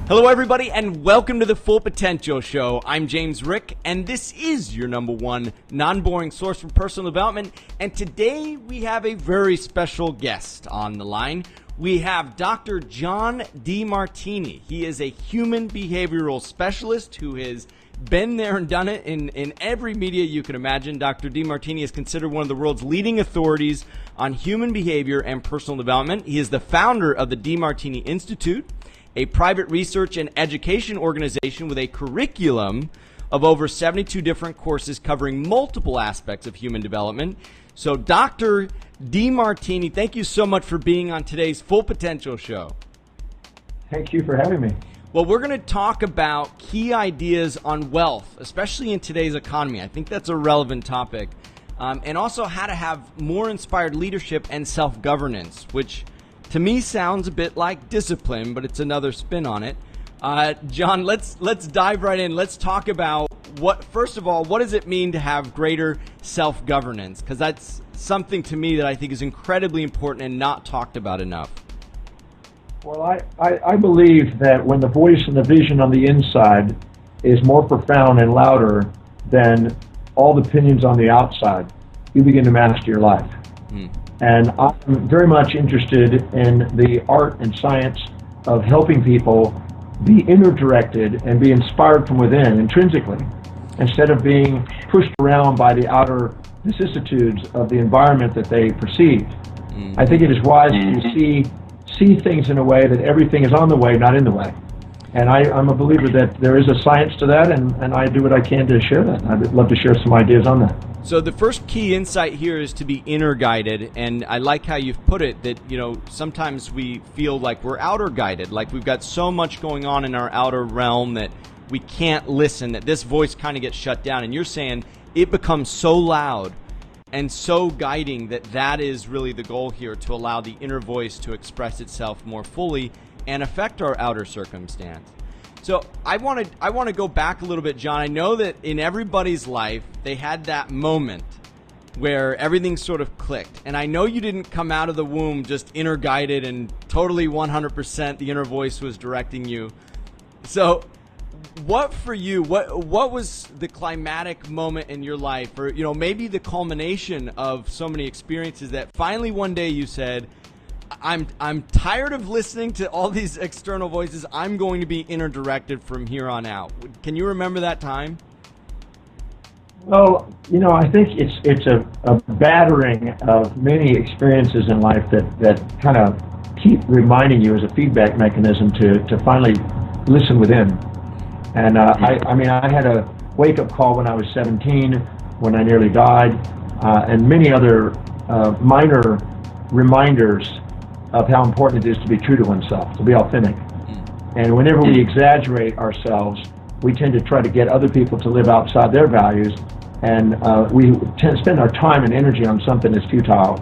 Hello everybody and welcome to the Full Potential Show. I'm James Rick and this is your number one non-boring source for personal development. And today we have a very special guest on the line. We have Dr. John DeMartini. He is a human behavioral specialist who has been there and done it in every media you can imagine. Dr. DeMartini is considered one of the world's leading authorities on human behavior and personal development. He is the founder of the DeMartini Institute, a private research and education organization with a curriculum of over 72 different courses covering multiple aspects of human development. So Dr. DeMartini, thank you so much for being on today's Full Potential Show. Thank you for having me. Well, we're going to talk about key ideas on wealth, especially in today's economy. I think that's a relevant topic. And also how to have more inspired leadership and self-governance, which to me sounds a bit like discipline, but it's another spin on it. John, let's dive right in. Let's talk about first of all, what does it mean to have greater self-governance? Because that's something to me that I think is incredibly important and not talked about enough. Well, I believe that when the voice and the vision on the inside is more profound and louder than all the opinions on the outside, you begin to master your life. And I'm very much interested in the art and science of helping people be inner directed and be inspired from within, intrinsically, instead of being pushed around by the outer vicissitudes of the environment that they perceive. I think it is wise to see things in a way that everything is on the way, not in the way. And I'm a believer that there is a science to that, and I do what I can to share that. I'd love to share some ideas on that. So the first key insight here is to be inner guided, and I like how you've put it that, sometimes we feel like we're outer guided, like we've got so much going on in our outer realm that we can't listen, that this voice kind of gets shut down. And you're saying it becomes so loud and so guiding that is really the goal here, to allow the inner voice to express itself more fully and affect our outer circumstance. So I want to go back a little bit, John. I know that in everybody's life, they had that moment where everything sort of clicked. And I know you didn't come out of the womb just inner guided and totally 100% the inner voice was directing you. So what for you, what was the climatic moment in your life, or maybe the culmination of so many experiences that finally one day you said, I'm tired of listening to all these external voices. I'm going to be inner directed from here on out. Can you remember that time? Well, I think it's a battering of many experiences in life that kind of keep reminding you as a feedback mechanism to finally listen within. And I had a wake-up call when I was 17, when I nearly died, and many other minor reminders of how important it is to be true to oneself, to be authentic. And whenever we exaggerate ourselves, we tend to try to get other people to live outside their values, and we tend to spend our time and energy on something that's futile.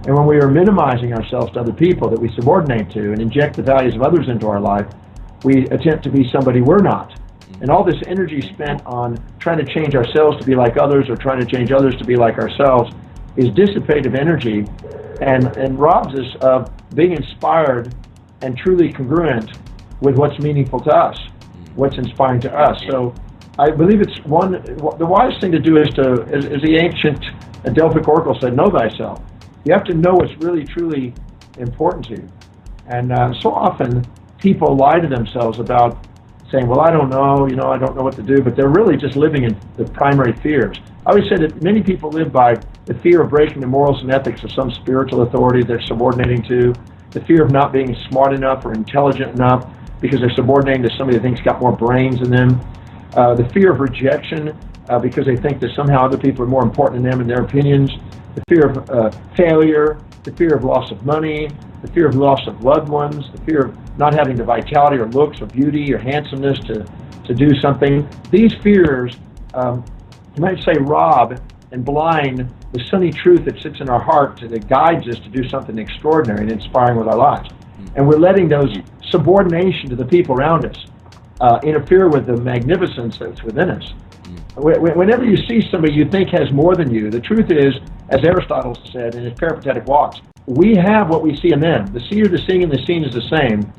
And when we are minimizing ourselves to other people that we subordinate to and inject the values of others into our life, we attempt to be somebody we're not. And all this energy spent on trying to change ourselves to be like others, or trying to change others to be like ourselves, is dissipative energy and robs us of being inspired and truly congruent with what's meaningful to us, what's inspiring to us. So I believe the wise thing to do is to, as the ancient Delphic oracle said, know thyself. You have to know what's really, truly important to you. And so often people lie to themselves about saying, well, I don't know, I don't know what to do, but they're really just living in the primary fears. I always say that many people live by the fear of breaking the morals and ethics of some spiritual authority they're subordinating to, the fear of not being smart enough or intelligent enough because they're subordinating to somebody that thinks got more brains than them, the fear of rejection because they think that somehow other people are more important than them and their opinions, the fear of failure, the fear of loss of money, the fear of loss of loved ones, the fear of not having the vitality or looks or beauty or handsomeness to do something. These fears, you might say, rob and blind the sunny truth that sits in our heart that guides us to do something extraordinary and inspiring with our lives. And we're letting those subordination to the people around us interfere with the magnificence that's within us. Whenever you see somebody you think has more than you, the truth is, as Aristotle said in his Peripatetic Walks, we have what we see in them. The seer, the seeing, and the seen is the same.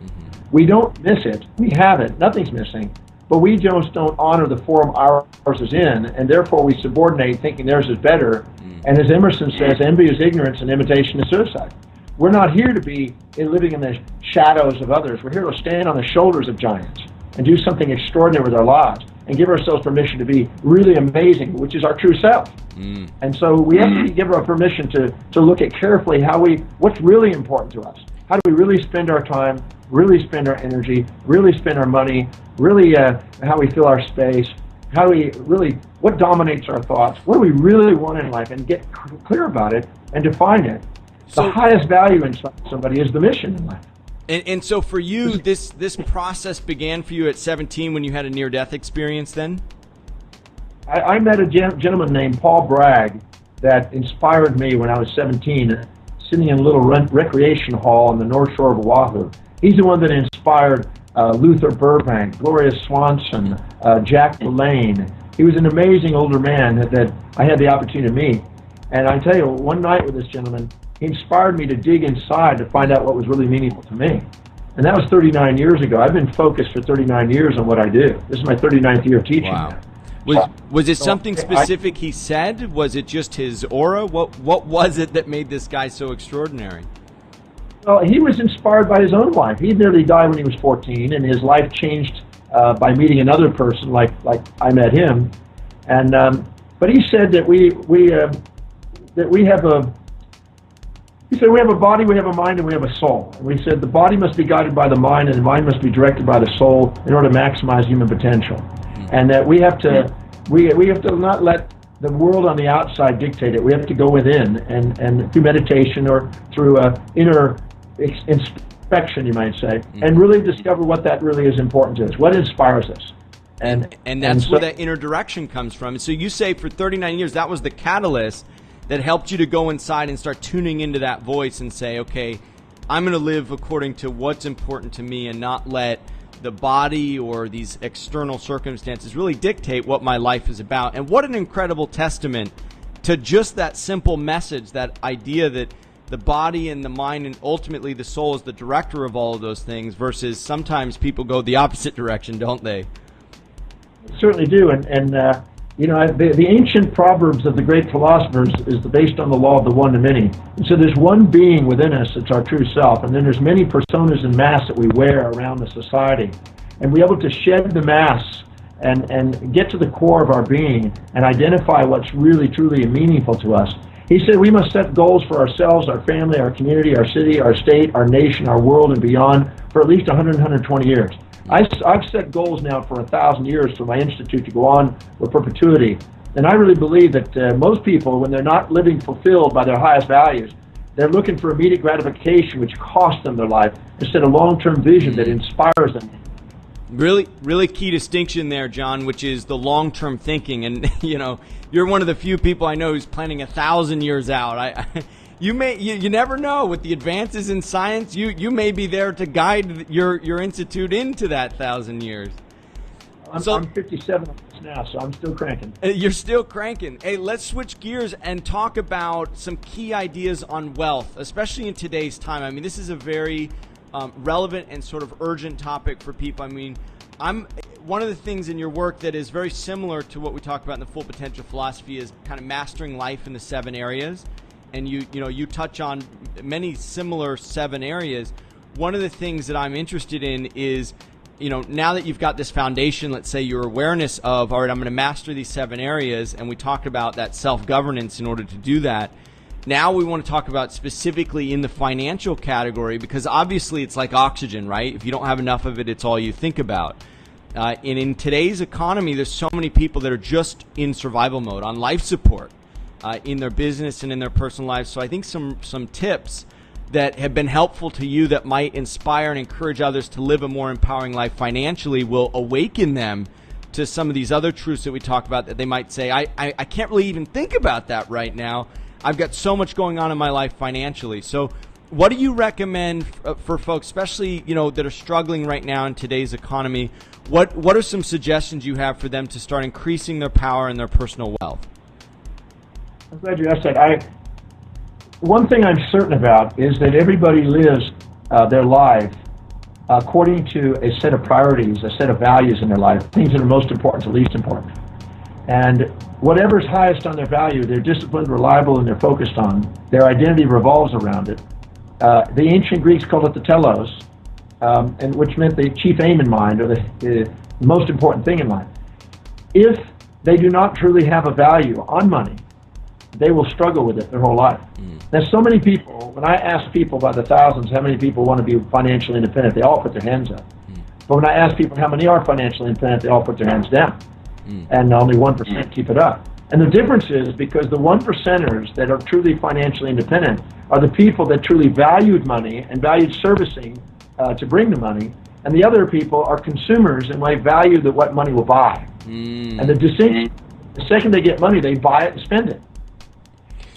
We don't miss it. We have it. Nothing's missing. But we just don't honor the form ours is in, and therefore we subordinate, thinking theirs is better. And as Emerson says, envy is ignorance and imitation is suicide. We're not here to be living in the shadows of others. We're here to stand on the shoulders of giants and do something extraordinary with our lives and give ourselves permission to be really amazing, which is our true self. And so we have to give our permission to look at carefully what's really important to us. How do we really spend our time, really spend our energy, really spend our money, really how we fill our space, what dominates our thoughts, what do we really want in life, and get clear about it and define it. So, the highest value in somebody is the mission in life. And so for you, this process began for you at 17 when you had a near-death experience then? I met a gentleman named Paul Bragg that inspired me when I was 17, sitting in a little recreation hall on the North Shore of Oahu. He's the one that inspired Luther Burbank, Gloria Swanson, Jack LaLanne. He was an amazing older man that I had the opportunity to meet. And I tell you, one night with this gentleman, he inspired me to dig inside to find out what was really meaningful to me. And that was 39 years ago. I've been focused for 39 years on what I do. This is my 39th year of teaching. Wow. Was it something specific he said? Was it just his aura? What was it that made this guy so extraordinary? Well, he was inspired by his own life. He nearly died when he was 14, and his life changed by meeting another person like I met him. And but he said that we have a body, we have a mind, and we have a soul. And we said the body must be guided by the mind, and the mind must be directed by the soul in order to maximize human potential. And that we have to not let the world on the outside dictate it. We have to go within and through meditation or through inner inspection, you might say, and really discover what that really is important to us, what inspires us. And that's where that inner direction comes from. And so you say for 39 years that was the catalyst that helped you to go inside and start tuning into that voice and say, okay, I'm going to live according to what's important to me and not let the body or these external circumstances really dictate what my life is about. And what an incredible testament to just that simple message, that idea that the body and the mind and ultimately the soul is the director of all of those things, versus sometimes people go the opposite direction, don't they? Certainly do. And you know, the ancient proverbs of the great philosophers is based on the law of the one to many. And so there's one being within us that's our true self, and then there's many personas and masks that we wear around the society. And we're able to shed the masks and get to the core of our being and identify what's really, truly meaningful to us. He said we must set goals for ourselves, our family, our community, our city, our state, our nation, our world, and beyond for at least 100, 120 years. I've set goals now for 1,000 years for my institute to go on for perpetuity. And I really believe that most people, when they're not living fulfilled by their highest values, they're looking for immediate gratification, which costs them their life, instead of long-term vision that inspires them. Really, really key distinction there, John, which is the long-term thinking. And, you know, you're one of the few people I know who's planning 1,000 years out. You never know. With the advances in science, you may be there to guide your institute into that 1,000 years. I'm 57 now, so I'm still cranking. You're still cranking. Hey, let's switch gears and talk about some key ideas on wealth, especially in today's time. I mean, this is a very relevant and sort of urgent topic for people. I mean, one of the things in your work that is very similar to what we talk about in the Full Potential philosophy is kind of mastering life in the 7 areas. And you touch on many similar 7 areas. One of the things that I'm interested in is, now that you've got this foundation, let's say your awareness of, all right, I'm going to master these 7 areas, and we talked about that self-governance in order to do that. Now we want to talk about specifically in the financial category, because obviously it's like oxygen, right? If you don't have enough of it, it's all you think about. And in today's economy, there's so many people that are just in survival mode, on life support. In their business and in their personal lives. So I think some tips that have been helpful to you that might inspire and encourage others to live a more empowering life financially will awaken them to some of these other truths that we talk about, that they might say, I can't really even think about that right now. I've got so much going on in my life financially. So what do you recommend for folks, especially that are struggling right now in today's economy? What are some suggestions you have for them to start increasing their power and their personal wealth? I'm glad you asked that. One thing I'm certain about is that everybody lives their life according to a set of priorities, a set of values in their life, things that are most important to least important. And whatever's highest on their value, they're disciplined, reliable, and they're focused on. Their identity revolves around it. The ancient Greeks called it the telos, and which meant the chief aim in mind, or the most important thing in life. If they do not truly have a value on money, they will struggle with it their whole life. There's so many people, when I ask people by the thousands how many people want to be financially independent, they all put their hands up. But when I ask people how many are financially independent, they all put their hands down. And only 1% keep it up. And the difference is because the 1%ers that are truly financially independent are the people that truly valued money and valued servicing to bring the money, and the other people are consumers and they value what money will buy. And the distinction, the second they get money, they buy it and spend it.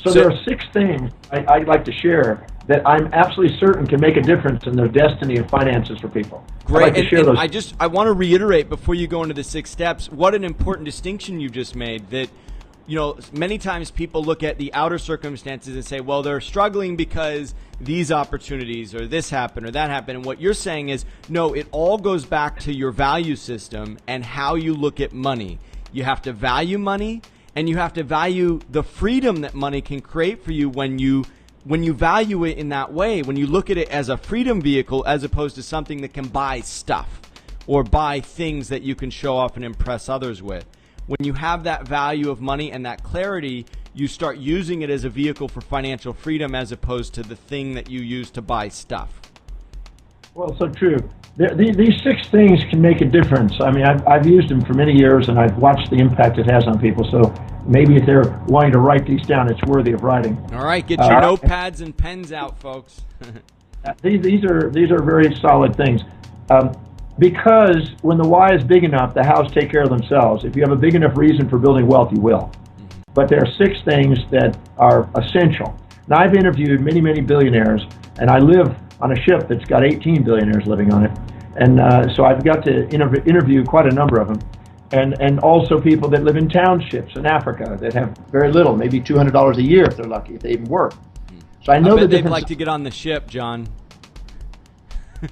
So there are 6 things I'd like to share that I'm absolutely certain can make a difference in the destiny of finances for people. Great, I want to reiterate before you go into the 6 steps, what an important distinction you just made, that many times people look at the outer circumstances and say, well, they're struggling because these opportunities or this happened or that happened. And what you're saying is, no, it all goes back to your value system and how you look at money. You have to value money, and you have to value the freedom that money can create for you when you value it in that way, when you look at it as a freedom vehicle as opposed to something that can buy stuff or buy things that you can show off and impress others with. When you have that value of money and that clarity, you start using it as a vehicle for financial freedom as opposed to the thing that you use to buy stuff. Well, so true. These 6 things can make a difference. I mean, I've used them for many years, and I've watched the impact it has on people. So maybe if they're wanting to write these down, it's worthy of writing. All right, get your notepads and pens out, folks. These are very solid things. Because when the why is big enough, the hows take care of themselves. If you have a big enough reason for building wealth, you will. But there are 6 things that are essential. Now, I've interviewed many, many billionaires, and I live on a ship that's got 18 billionaires living on it. And so I've got to interview quite a number of them. And also people that live in townships in Africa that have very little, maybe $200 a year if they're lucky, if they even work. So I know that they'd like to get on the ship, John.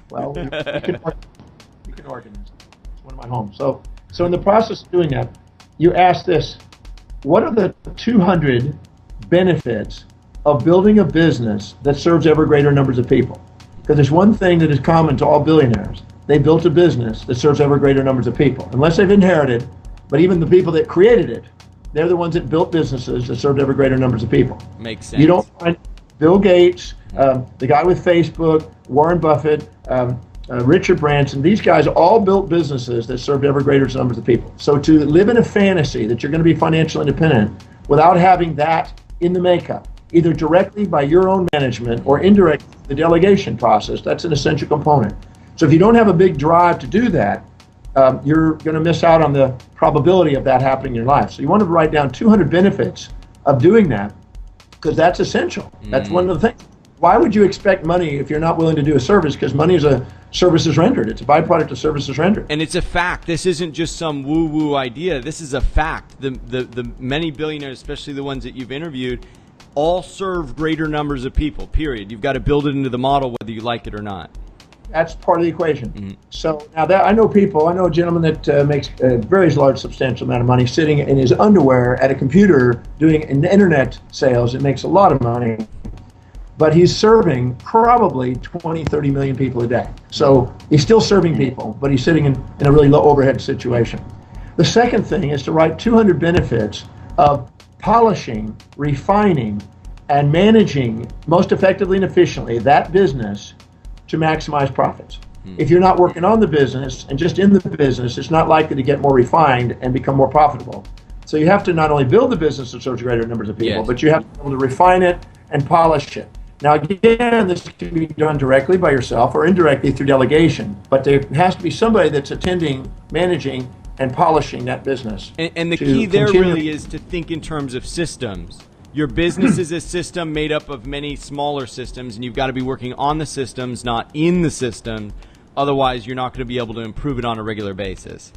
Well, we can organize it. It's one of my homes. So in the process of doing that, you ask this: what are the 200 benefits of building a business that serves ever greater numbers of people? Because there's one thing that is common to all billionaires. They built a business that serves ever greater numbers of people. Unless they've inherited, but even the people that created it, they're the ones that built businesses that served ever greater numbers of people. Makes sense. You don't find Bill Gates, the guy with Facebook, Warren Buffett, Richard Branson, these guys all built businesses that served ever greater numbers of people. So to live in a fantasy that you're going to be financially independent without having that in the makeup, either directly by your own management or indirectly the delegation process, that's an essential component. So if you don't have a big drive to do that, you're going to miss out on the probability of that happening in your life. So you want to write down 200 benefits of doing that, because that's essential. That's one of the things. Why would you expect money if you're not willing to do a service? Because money is a services rendered. It's a byproduct of services rendered. And it's a fact. This isn't just some woo-woo idea. This is a fact. The many billionaires, especially the ones that you've interviewed, all serve greater numbers of people, period. You've got to build it into the model whether you like it or not. That's part of the equation. So now that I know a gentleman that makes a very large, substantial amount of money sitting in his underwear at a computer doing internet sales. It makes a lot of money. But he's serving probably 20, 30 million people a day. So he's still serving people, but he's sitting in a really low overhead situation. The second thing is to write 200 benefits of polishing, refining, and managing most effectively and efficiently that business to maximize profits. If you're not working on the business and just in the business, it's not likely to get more refined and become more profitable. So you have to not only build the business that serves greater numbers of people, but you have to be able to refine it and polish it. Now, again, this can be done directly by yourself or indirectly through delegation, but there has to be somebody that's attending, managing, and polishing that business. And the key there really is to think in terms of systems. Your business is a system made up of many smaller systems, and you've got to be working on the systems, not in the system. Otherwise, you're not going to be able to improve it on a regular basis.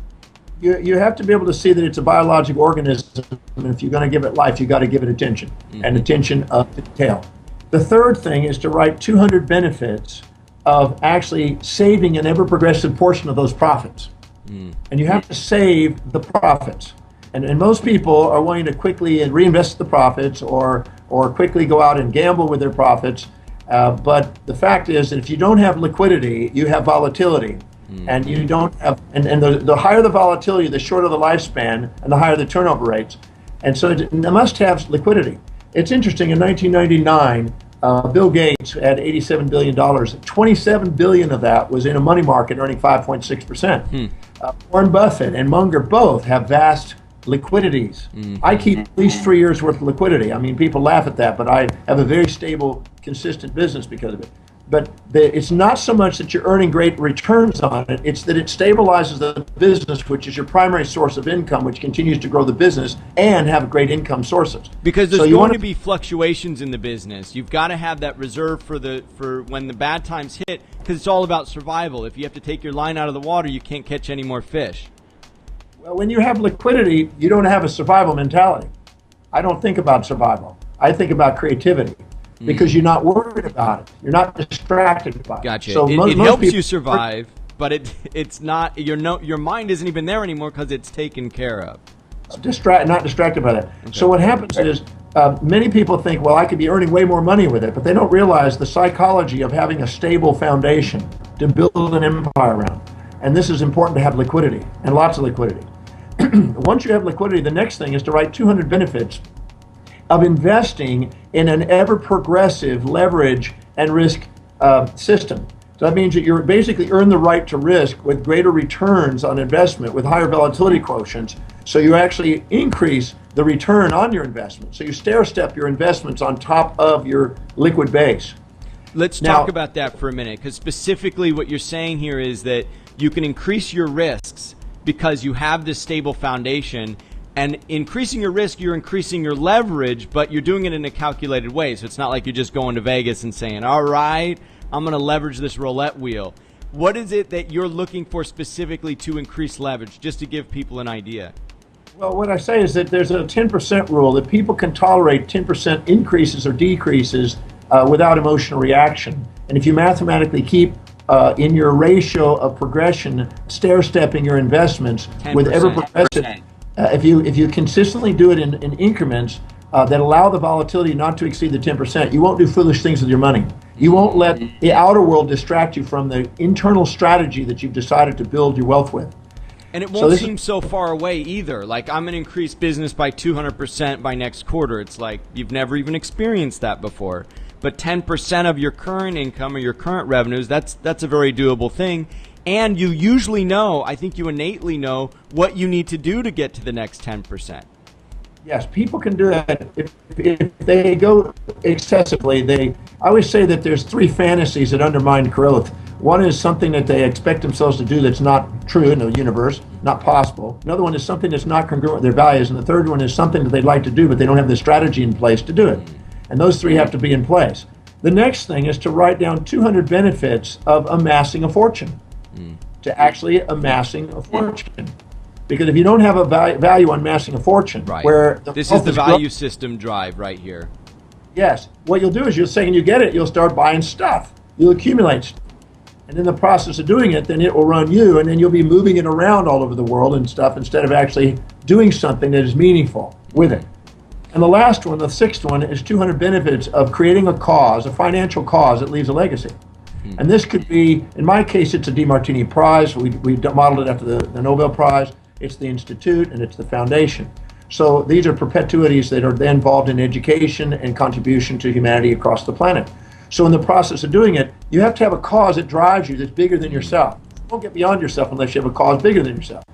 You have to be able to see that it's a biologic organism, and if you're going to give it life, you've got to give it attention, and attention to detail. The third thing is to write 200 benefits of actually saving an ever progressive portion of those profits. And you have to save the profits. And most people are wanting to quickly reinvest the profits or quickly go out and gamble with their profits. But the fact is that if you don't have liquidity, you have volatility. And you don't have, and the higher the volatility, the shorter the lifespan, and the higher the turnover rates. And so it must have liquidity. It's interesting, in 1999, Bill Gates had $87 billion. $27 billion of that was in a money market earning 5.6%. Warren Buffett and Munger both have vast liquidities. I keep at least 3 years worth of liquidity. I mean, people laugh at that, but I have a very stable, consistent business because of it. But it's not so much that you're earning great returns on it, it's that it stabilizes the business, which is your primary source of income, which continues to grow the business and have great income sources. Because there's going to be fluctuations in the business. You've got to have that reserve for when the bad times hit, because it's all about survival. If you have to take your line out of the water, you can't catch any more fish. Well, when you have liquidity, you don't have a survival mentality. I don't think about survival. I think about creativity. Because you're not worried about it. You're not distracted by it. Gotcha. So it helps you survive, but it's not, your mind isn't even there anymore because it's taken care of. Not distracted by that. Okay. So what happens is many people think, well, I could be earning way more money with it, but they don't realize the psychology of having a stable foundation to build an empire around. And this is important to have liquidity, and lots of liquidity. Once you have liquidity, the next thing is to write 200 benefits of investing in an ever-progressive leverage and risk system. So that means that you basically earn the right to risk with greater returns on investment with higher volatility quotients. So you actually increase the return on your investment. So you stair-step your investments on top of your liquid base. Let's talk about that for a minute, because specifically what you're saying here is that you can increase your risks because you have this stable foundation. And increasing your risk, you're increasing your leverage, but you're doing it in a calculated way. So it's not like you're just going to Vegas and saying, all right, I'm going to leverage this roulette wheel. What is it that you're looking for specifically to increase leverage, just to give people an idea? Well, what I say is that there's a 10% rule that people can tolerate 10% increases or decreases without emotional reaction. And if you mathematically keep in your ratio of progression, stair-stepping your investments with ever-progressive, if you consistently do it in increments that allow the volatility not to exceed the 10%, you won't do foolish things with your money. You won't let the outer world distract you from the internal strategy that you've decided to build your wealth with. And it won't seem so far away either. Like, I'm going to increase business by 200% by next quarter. It's like you've never even experienced that before. But 10% of your current income or your current revenues, that's a very doable thing. And you usually know, I think you innately know, what you need to do to get to the next 10%. Yes, people can do that. If they go excessively, I always say that there's three fantasies that undermine growth. One is something that they expect themselves to do that's not true in the universe, not possible. Another one is something that's not congruent with their values. And the third one is something that they'd like to do, but they don't have the strategy in place to do it. And those three have to be in place. The next thing is to write down 200 benefits of amassing a fortune. To actually amassing a fortune. Because if you don't have a value on amassing a fortune, right. where this is the value system drive right here. Yes. What you'll do is you'll say, when you get it, you'll start buying stuff. You'll accumulate stuff. And in the process of doing it, then it will run you, and then you'll be moving it around all over the world and stuff instead of actually doing something that is meaningful with it. And the last one, the sixth one, is 200 benefits of creating a cause, a financial cause that leaves a legacy. And this could be, in my case, it's a DeMartini Prize. We modeled it after the Nobel Prize. It's the Institute, and it's the Foundation. So these are perpetuities that are then involved in education and contribution to humanity across the planet. So in the process of doing it, you have to have a cause that drives you that's bigger than yourself. You won't get beyond yourself unless you have a cause bigger than yourself.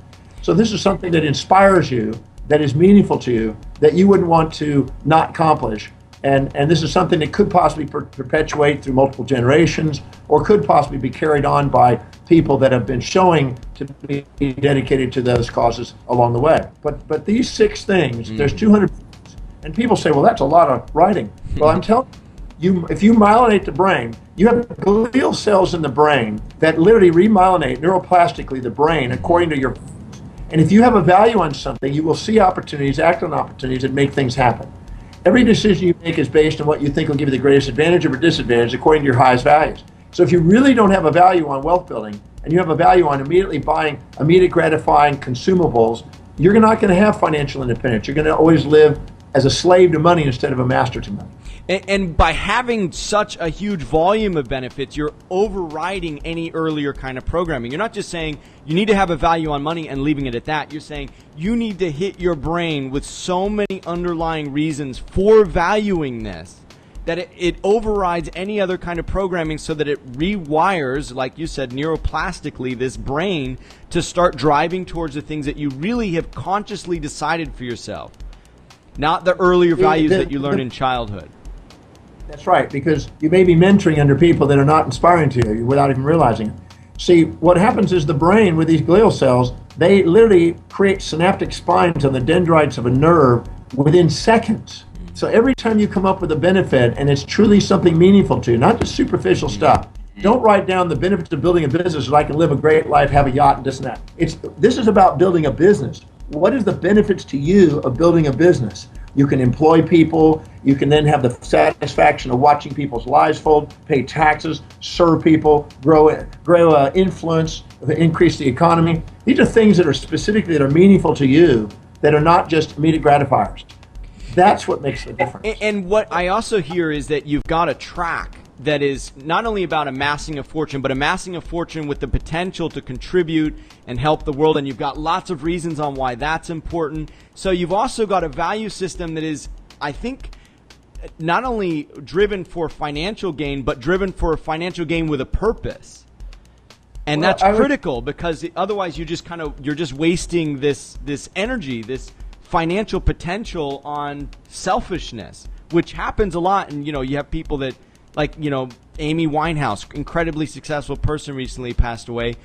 So this is something that inspires you, that is meaningful to you, that you wouldn't want to not accomplish. And this is something that could possibly perpetuate through multiple generations, or could possibly be carried on by people that have been showing to be dedicated to those causes along the way. But these six things, there's 200, and people say, well, that's a lot of writing. Well, I'm telling you, if you myelinate the brain, you have glial cells in the brain that literally remyelinate neuroplastically the brain according to your, and if you have a value on something, you will see opportunities, act on opportunities, and make things happen. Every decision you make is based on what you think will give you the greatest advantage or disadvantage according to your highest values. So if you really don't have a value on wealth building, and you have a value on immediately buying immediate gratifying consumables, you're not going to have financial independence. You're going to always live as a slave to money instead of a master to money. And by having such a huge volume of benefits, you're overriding any earlier kind of programming. You're not just saying you need to have a value on money and leaving it at that. You're saying you need to hit your brain with so many underlying reasons for valuing this that it overrides any other kind of programming, so that it rewires, like you said, neuroplastically, this brain to start driving towards the things that you really have consciously decided for yourself, not the earlier values that you learn in childhood. That's right, because you may be mentoring under people that are not inspiring to you without even realizing it. See, what happens is the brain with these glial cells, they literally create synaptic spines on the dendrites of a nerve within seconds. So every time you come up with a benefit and it's truly something meaningful to you, not just superficial stuff, don't write down the benefits of building a business so I can live a great life, have a yacht, and this and that. This is about building a business. What is the benefits to you of building a business? You can employ people. You can then have the satisfaction of watching people's lives fold, pay taxes, serve people, grow influence, increase the economy. These are things that are specifically that are meaningful to you, that are not just immediate gratifiers. That's what makes the difference. And what I also hear is that you've got a track that is not only about amassing a fortune, but amassing a fortune with the potential to contribute and help the world. And you've got lots of reasons on why that's important. So you've also got a value system that is, I think, not only driven for financial gain, but driven for financial gain with a purpose. And that's critical, because otherwise you're just wasting this energy, this financial potential on selfishness, which happens a lot. And, you have people that, like, Amy Winehouse, incredibly successful person, recently passed away.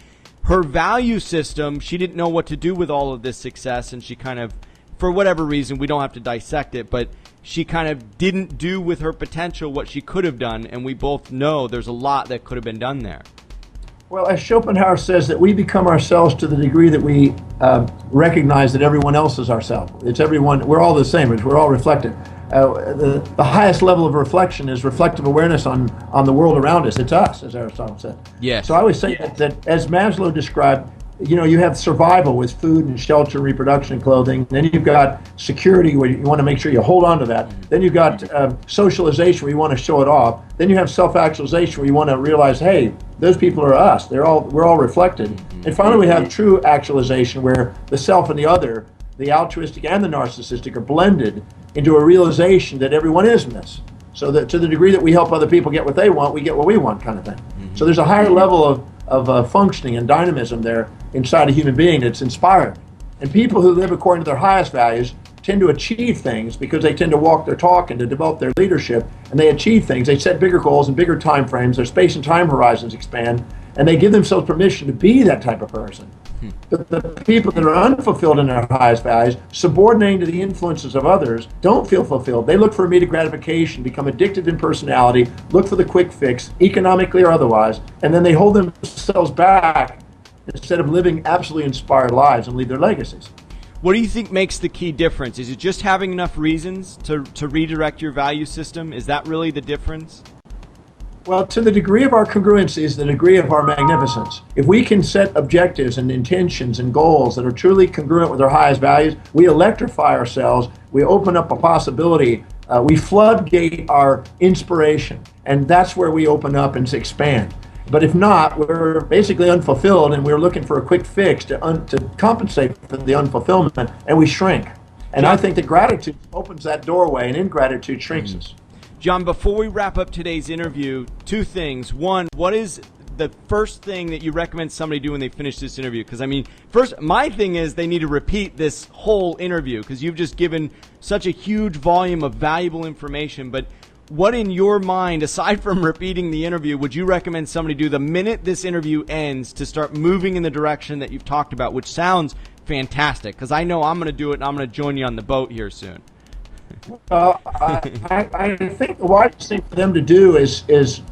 Her value system, she didn't know what to do with all of this success, and she kind of, for whatever reason, we don't have to dissect it, but she kind of didn't do with her potential what she could have done, and we both know there's a lot that could have been done there. Well, as Schopenhauer says, that we become ourselves to the degree that we recognize that everyone else is ourselves. It's everyone. We're all the same. We're all reflective. The highest level of reflection is reflective awareness on the world around us. It's us, as Aristotle said. Yes. So I always say that as Maslow described, you have survival with food and shelter, reproduction, and clothing. Then you've got security, where you want to make sure you hold on to that. Then you've got socialization, where you want to show it off. Then you have self-actualization, where you want to realize, hey, those people are us. We're all reflected. And finally, we have true actualization, where the self and the other, the altruistic and the narcissistic, are blended into a realization that everyone is in this. So that to the degree that we help other people get what they want, we get what we want, kind of thing. So there's a higher level of functioning and dynamism there inside a human being that's inspired. And people who live according to their highest values tend to achieve things because they tend to walk their talk and to develop their leadership, and they achieve things. They set bigger goals and bigger time frames. Their space and time horizons expand, and they give themselves permission to be that type of person. But the people that are unfulfilled in their highest values, subordinating to the influences of others, don't feel fulfilled. They look for immediate gratification, become addicted in personality, look for the quick fix, economically or otherwise, and then they hold themselves back instead of living absolutely inspired lives and leave their legacies. What do you think makes the key difference? Is it just having enough reasons to redirect your value system? Is that really the difference? Well, to the degree of our congruency is the degree of our magnificence. If we can set objectives and intentions and goals that are truly congruent with our highest values, we electrify ourselves, we open up a possibility, we floodgate our inspiration, and that's where we open up and expand. But if not, we're basically unfulfilled, and we're looking for a quick fix to compensate for the unfulfillment, and we shrink. And I think that gratitude opens that doorway, and ingratitude shrinks us. John, before we wrap up today's interview, two things. One, what is the first thing that you recommend somebody do when they finish this interview? Because, first, my thing is they need to repeat this whole interview, because you've just given such a huge volume of valuable information. But what in your mind, aside from repeating the interview, would you recommend somebody do the minute this interview ends to start moving in the direction that you've talked about, which sounds fantastic? Because I know I'm going to do it, and I'm going to join you on the boat here soon. I think the wisest thing for them to do is,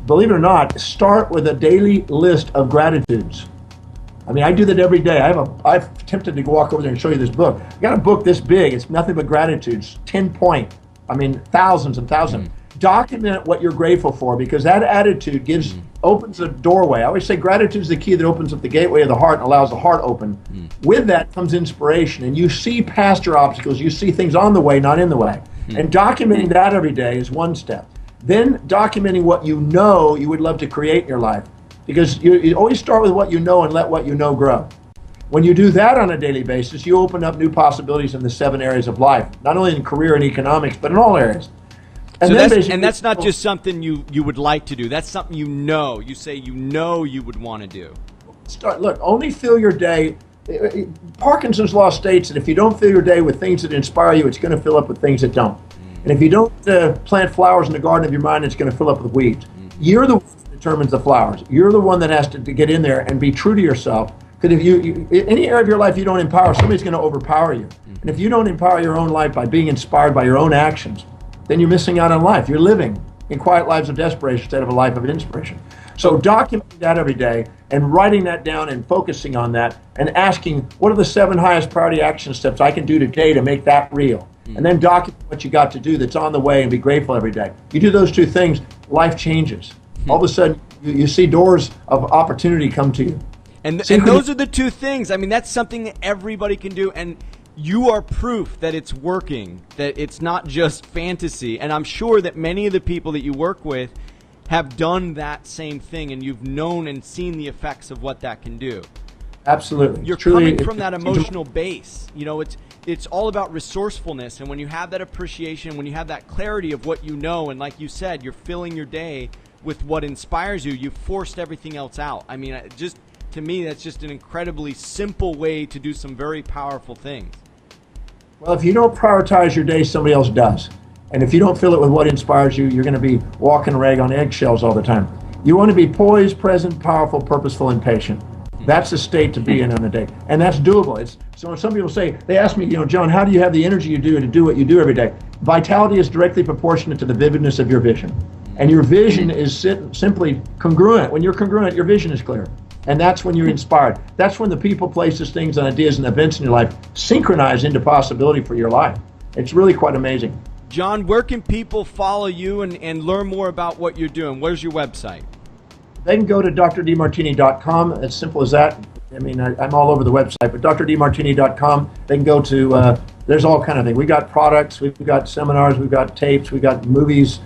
believe it or not, start with a daily list of gratitudes. I do that every day. I've attempted to walk over there and show you this book. I got a book this big. It's nothing but gratitudes, 10 point. Thousands and thousands. Document what you're grateful for, because that attitude opens a doorway. I always say gratitude is the key that opens up the gateway of the heart and allows the heart open. With that comes inspiration, and you see past your obstacles. You see things on the way, not in the way. And documenting that every day is one step. Then documenting what you know you would love to create in your life, because you always start with what you know and let what you know grow. When you do that on a daily basis, you open up new possibilities in the 7 areas of life, not only in career and economics, but in all areas. And, that's not just something you would like to do. That's something you know. You say you would want to do. Look, only fill your day. Parkinson's law states that if you don't fill your day with things that inspire you, it's going to fill up with things that don't. And if you don't plant flowers in the garden of your mind, it's going to fill up with weeds. You're the one that determines the flowers. You're the one that has to get in there and be true to yourself. Because if you any area of your life you don't empower, somebody's going to overpower you. And if you don't empower your own life by being inspired by your own actions, then you're missing out on life. You're living in quiet lives of desperation instead of a life of inspiration. So documenting that every day and writing that down and focusing on that and asking, what are the 7 highest priority action steps I can do today to make that real? And then document what you got to do that's on the way and be grateful every day. You do those 2 things, life changes. All of a sudden, you see doors of opportunity come to you. And those are the 2 things. I mean, that's something that everybody can do. And you are proof that it's working, that it's not just fantasy. And I'm sure that many of the people that you work with have done that same thing, and you've known and seen the effects of what that can do. Absolutely. You're coming from that emotional base. You know, it's all about resourcefulness. And when you have that appreciation, when you have that clarity of what you know, and like you said, you're filling your day with what inspires you, you've forced everything else out. I mean, to me, that's just an incredibly simple way to do some very powerful things. Well, if you don't prioritize your day, somebody else does. And if you don't fill it with what inspires you, you're going to be walking around on eggshells all the time. You want to be poised, present, powerful, purposeful, and patient. That's the state to be in on a day. And that's doable. So some people say, they ask me, John, how do you have the energy you do to do what you do every day? Vitality is directly proportionate to the vividness of your vision. And your vision is simply congruent. When you're congruent, your vision is clear. And that's when you're inspired. That's when the people, places, things, and ideas and events in your life synchronize into possibility for your life. It's really quite amazing. John, where can people follow you and learn more about what you're doing? Where's your website? They can go to drdemartini.com, as simple as that. I mean, I'm all over the website, but drdemartini.com. They can go to, there's all kind of things. We got products, we've got seminars, we've got tapes, we've got movies,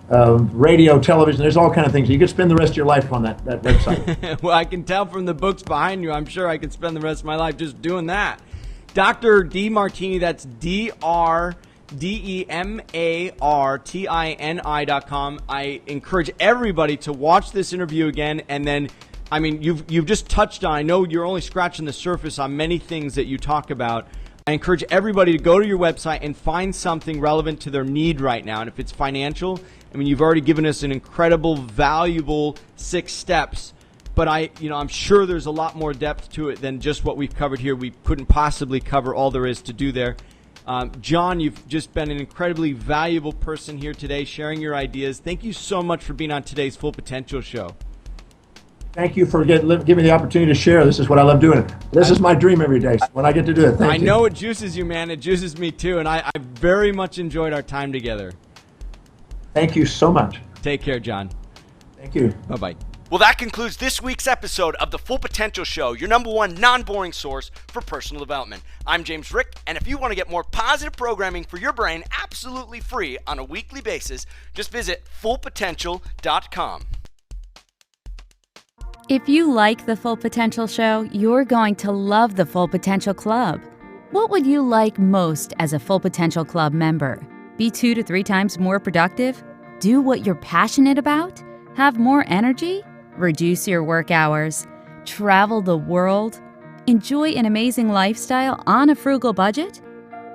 radio, television. There's all kind of things. You could spend the rest of your life on that website. Well, I can tell from the books behind you, I'm sure I could spend the rest of my life just doing that. Dr. DeMartini, that's DrDemartini.com. I encourage everybody to watch this interview again, and then, I mean, you've just touched on, I know you're only scratching the surface on many things that you talk about. I encourage everybody to go to your website and find something relevant to their need right now. And if it's financial, I mean, you've already given us an incredible, valuable 6 steps. But I'm sure there's a lot more depth to it than just what we've covered here. We couldn't possibly cover all there is to do there. John, you've just been an incredibly valuable person here today, sharing your ideas. Thank you so much for being on today's Full Potential Show. Thank you for giving me the opportunity to share. This is what I love doing. This is my dream every day when I get to do it. Thank you. I know it juices you, man. It juices me too, and I very much enjoyed our time together. Thank you so much. Take care, John. Thank you. Bye-bye. Well, that concludes this week's episode of the Full Potential Show, your #1 non-boring source for personal development. I'm James Rick, and if you want to get more positive programming for your brain absolutely free on a weekly basis, just visit fullpotential.com. If you like the Full Potential Show, you're going to love the Full Potential Club. What would you like most as a Full Potential Club member? Be 2 to 3 times more productive? Do what you're passionate about? Have more energy? Reduce your work hours? Travel the world? Enjoy an amazing lifestyle on a frugal budget?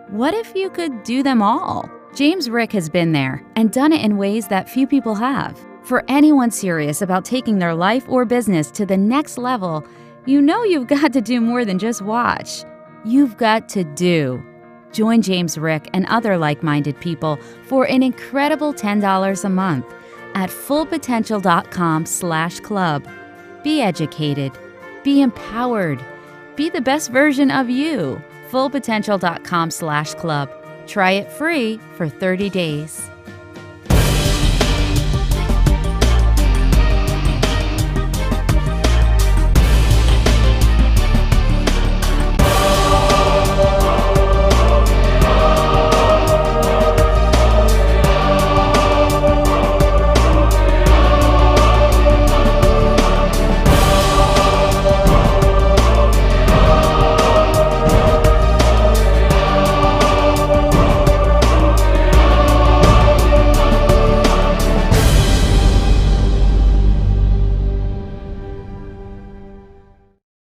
What if you could do them all? James Rick has been there and done it in ways that few people have. For anyone serious about taking their life or business to the next level, you've got to do more than just watch. You've got to do. Join James Rick and other like-minded people for an incredible $10 a month at fullpotential.com/club. Be educated. Be empowered. Be the best version of you. fullpotential.com/club. Try it free for 30 days.